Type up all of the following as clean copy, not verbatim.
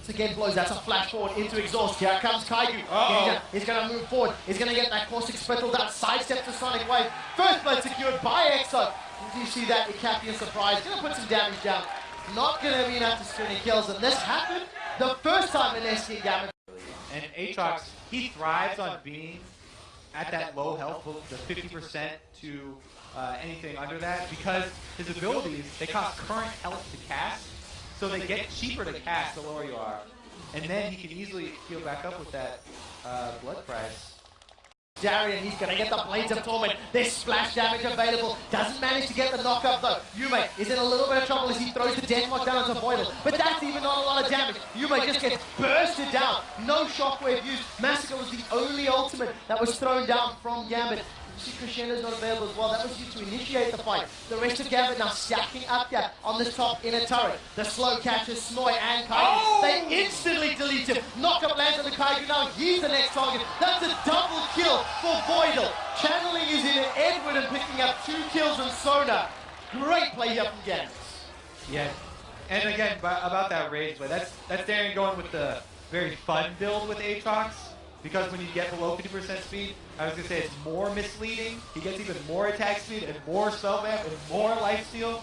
again blows. That's a flash forward into exhaust. Here comes Kaigu. He's going to move forward. He's going to get that caustic spittle down. Sidestep to Sonic Wave. First blood secured by Exo. Do you see that? Icapian surprise. Going to put some damage down. Not going to be enough to secure any kills. And this happened the first time in SK Gambit. And Aatrox, he thrives on being at that low health, the 50% to anything under that, because his abilities, they cost current health to cast, so they get cheaper to cast the lower you are. And then he can easily heal back up with that blood price. Darian, he's going to get the Blades of Torment. There's splash damage available. Doesn't manage to get the knockup though. Yume is in a little bit of trouble as he throws the Deathmark down onto Voidal. But that's even not a lot of damage. Yume just gets bursted down. No shockwave used. Massacre was the only ultimate that was thrown down from Gambit. You see Crescendo's not available as well. That was used to initiate the fight. The rest of Gambit now stacking up here on this top inner turret. The slow catches Snoy and Kaigu. They instantly delete him. Knockup lands on the Kaigu. Now he's the next target. That's a double kill for Voidal. Channeling is in Edward and picking up 2 kills on Sona. Great play here from Gambit. Yeah, and again, about that rage play, that's Darian going with the very fun build with Aatrox. Because when you get below 50% speed, I was going to say it's more misleading. He gets even more attack speed and more spell vamp and more lifesteal.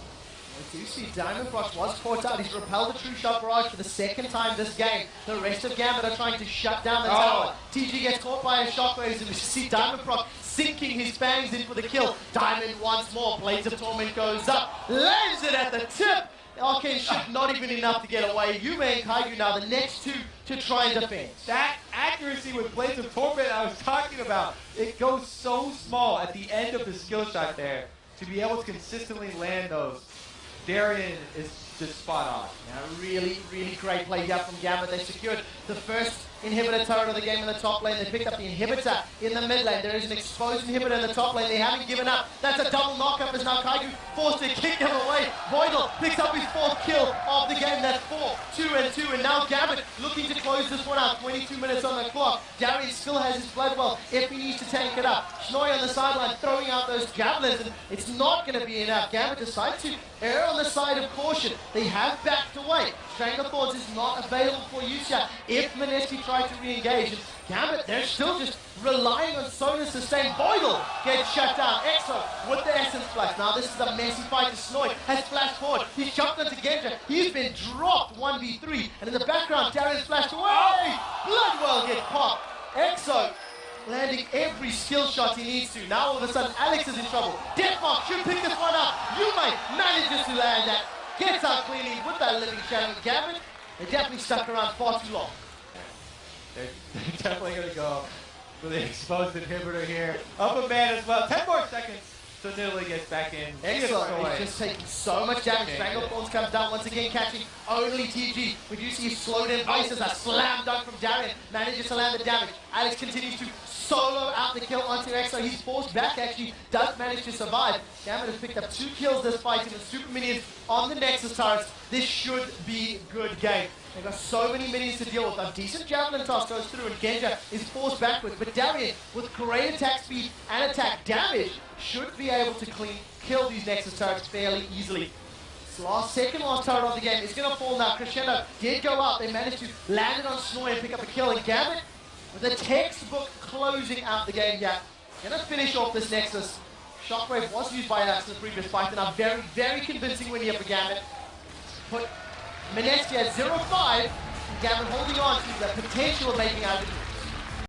You see Diamond Frost was caught out. He's repelled the True Shot Barrage for the second time this game. The rest of Gambit are trying to shut down the tower. TG gets caught by a shockwave, and we see Diamond Frost sinking his fangs in for the kill. Diamond once more. Blades of Torment goes up. Lands it at the tip. Arcane Shift not even enough to get away. Yume and Kaigu now the next 2 to try and defend. That accuracy with Blades of Torment I was talking about, it goes so small at the end of the skill shot there. To be able to consistently land those, Darian is just spot on. Yeah, really, really great play here from Gambit. They secured the first inhibitor turret of the game in the top lane. They picked up the inhibitor in the mid lane. There is an exposed inhibitor in the top lane. They haven't given up. That's a double knockup as now Kaigu forced to kick him away. Voidal picks up his 4th kill of the game. That's 4, 2 and 2. And now Gambit looking to close this one out. 22 minutes on the clock. Darian still has his blood well if he needs to tank it up. Schnoy on the sideline throwing out those javelins, and it's not going to be enough. Gambit decides to err on the side of caution. They have backed away. Stranglethorns is not available for use yet if MSK tries to re-engage. And Gambit, they're still just relying on Sona's sustain. Voidal gets shut down. Exo with the Essence Flash. Now this is a messy fight to Snoy. Has flashed forward. He's jumped onto Genja. He's been dropped 1v3. And in the background, Darian's flashed away. Bloodwell gets popped. Exo landing every skill shot he needs to. Now all of a sudden, Alex is in trouble. Deathmark should pick this one up. Yume manages to land that. Gets out cleanly with that living shadow. Gambit, they definitely stuck around far too long. They're definitely going to go for the exposed inhibitor here. Up a man as well. 10 more seconds. So Nidalee gets back in. Excellent. He's just taking so much damage. Stranglethorns comes down once again, catching only TG. We do see slowed in places. A slam dunk from Darian. Manages to land the damage. Alex continues to solo out the kill onto Exo. He's forced back actually. Does manage to survive. Gambit has picked up 2 kills this fight and the super minions on the Nexus turrets. This should be a good game. They've got so many minions to deal with. A decent javelin toss goes through and Genja is forced backwards. But Darian, with great attack speed and attack damage, should be able to kill these Nexus turrets fairly easily. This second last turret of the game is going to fall now. Crescendo did go up. They managed to land it on Snoy and pick up a kill. And Gambit, with a textbook closing out the game here, going to finish off this Nexus. Shockwave was used by Alex in the previous fight, and a very, very convincing win here for Gambit. Put MSK at 0-5, Gambit holding on to the potential of making out of it.